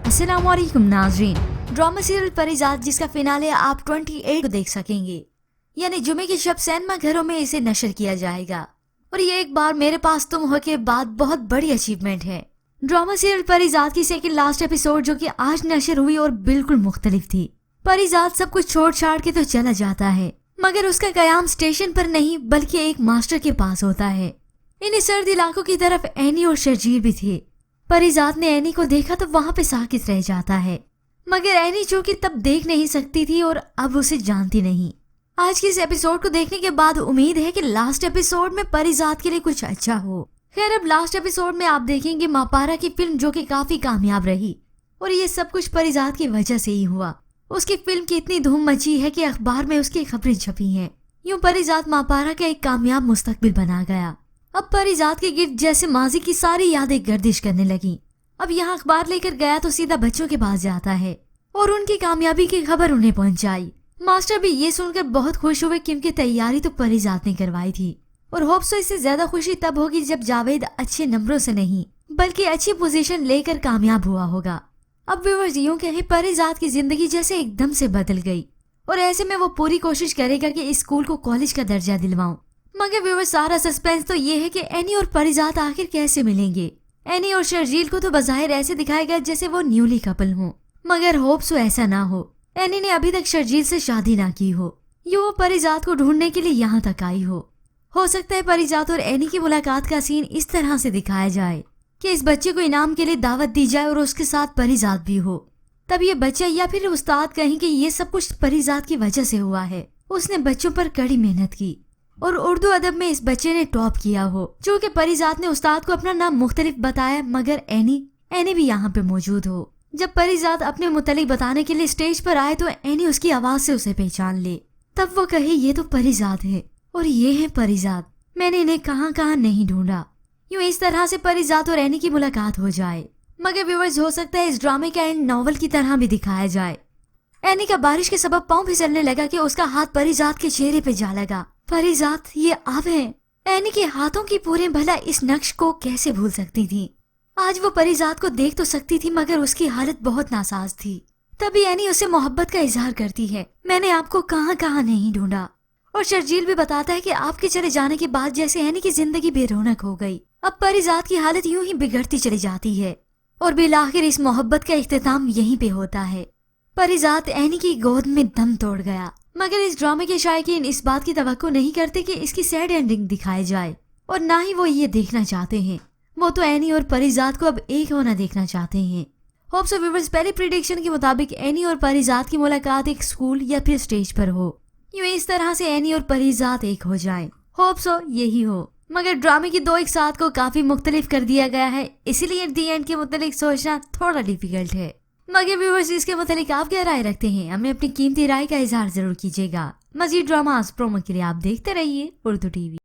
अस्सलाम वालेकुम नाज़रीन। ड्रामा सीरियल परिजात जिसका फिनाले आप 28 को देख सकेंगे, यानी जुमे की शब सिनेमा घरों में इसे नशर किया जाएगा और ये एक बार मेरे पास तुम हो के बाद बहुत बड़ी अचीवमेंट है। ड्रामा सीरियल परिजात की सेकंड लास्ट एपिसोड जो कि आज नशर हुई और बिल्कुल मुख्तलिफ थी। परिजात सब कुछ छोड़ छाड़ के तो चला जाता है, मगर उसका कयाम स्टेशन पर नहीं बल्कि एक मास्टर के पास होता है। इन सर्द इलाकों की तरफ एनी और शर्जील भी थे। परिजात ने एनी को देखा तो वहाँ पे साकित रह जाता है, मगर एनी जो कि तब देख नहीं सकती थी और अब उसे जानती नहीं। आज के इस एपिसोड को देखने के बाद उम्मीद है कि लास्ट एपिसोड में परिजात के लिए कुछ अच्छा हो। खैर, अब लास्ट एपिसोड में आप देखेंगे मापारा की फिल्म जो कि काफी कामयाब रही और ये सब कुछ परिजात की वजह से ही हुआ। उसकी फिल्म की इतनी धूम मची है कि अखबार में उसकी खबरें छपी हैं। यूं परिजात मापारा का एक कामयाब मुस्तकबिल बना गया। अब परिजात के गिर्द जैसे माजी की सारी यादें गर्दिश करने लगी। अब यहाँ अखबार लेकर गया तो सीधा बच्चों के पास जाता है और उनकी कामयाबी की खबर उन्हें पहुंचाई। मास्टर भी ये सुनकर बहुत खुश हुए क्योंकि तैयारी तो परिजात ने करवाई थी और होप्स तो इससे ज्यादा खुशी तब होगी जब जावेद अच्छे नंबरों से नहीं बल्कि अच्छी पोजीशन लेकर कामयाब हुआ होगा। अब व्यूअर्स यूं कहें परिजात की जिंदगी जैसे एकदम से बदल गई और ऐसे में वो पूरी कोशिश करेगा कि इस स्कूल को कॉलेज का दर्जा दिलवाऊं। मगर व्यूअर्स सारा सस्पेंस तो ये है कि एनी और परिजात आखिर कैसे मिलेंगे। एनी और शर्जील को तो बज़ाहिर ऐसे दिखाया गया जैसे वो न्यूली कपल हो, मगर होप्स ऐसा ना हो। एनी ने अभी तक शर्जील से शादी ना की हो, ये वो परिजात को ढूंढने के लिए यहाँ तक आई हो सकता है परिजात और एनी की मुलाकात का सीन इस तरह से दिखाया जाए कि इस बच्चे को इनाम के लिए दावत दी जाए और उसके साथ परिजात भी हो। तब ये बच्चा या फिर उस्ताद कहें कि ये सब कुछ परिजात की वजह से हुआ है। उसने बच्चों पर कड़ी मेहनत की और उर्दू अदब में इस बच्चे ने टॉप किया हो। चूँकि परिजात ने उस्ताद को अपना नाम मुख्तलिफ बताया, मगर एनी भी यहाँ पे मौजूद हो। जब परिजात अपने मुतलिक बताने के लिए स्टेज पर आए तो एनी उसकी आवाज से उसे पहचान ले। तब वो कहे ये तो परिजात है और ये है परिजात, मैंने इन्हें कहाँ कहाँ नहीं ढूंढा। यूं इस तरह से परिजात और एनी की मुलाकात हो जाए। मगर व्यूअर्स हो सकता है इस ड्रामे का एंड नॉवल की तरह भी दिखाया जाए। एनी का बारिश के सबब पाँव फिसलने लगा कि उसका हाथ परिजात के चेहरे पे जा लगा। परिजात ये आप हैं। एनी के हाथों की पूरे भला इस नक्श को कैसे भूल सकती थी। आज वो परिजात को देख तो सकती थी मगर उसकी हालत बहुत नासाज थी। तभी एनी उसे मोहब्बत का इजहार करती है, मैंने आपको कहाँ कहाँ नहीं ढूंढा। और शर्जील भी बताता है कि आपके चले जाने के बाद जैसे एनी की जिंदगी बेरौनक हो गई। अब परिजात की हालत यूं ही बिगड़ती चली जाती है और बिलाखिर इस मोहब्बत का इख्तिताम यहीं पे होता है। परिजात एनी की गोद में दम तोड़ गया। मगर इस ड्रामे के शायकीन इस बात की तवक्को नहीं करते कि इसकी सैड एंडिंग दिखाई जाए और ना ही वो ये देखना चाहते हैं। वो तो एनी और परिजात को अब एक होना देखना चाहते हैं। होप्स सो व्यूअर्स पहले प्रेडिक्शन के मुताबिक एनी और परिजात की मुलाकात एक स्कूल या फिर स्टेज पर हो। यूं इस तरह से एनी और परिजात एक हो जाएं। होप्स सो यही हो। मगर ड्रामे की दो एक साथ को काफी मुख्तलिफ कर दिया गया है, इसलिए दी एंड के मुतालिक सोचना थोड़ा डिफिकल्ट है। मगर व्यूअर्स इसके मुतालिक आप क्या राय रखते हैं, हमें अपनी कीमती राय का इजहार जरूर कीजिएगा। मजीद ड्रामास प्रोमो के लिए आप देखते रहिए उर्दू टीवी।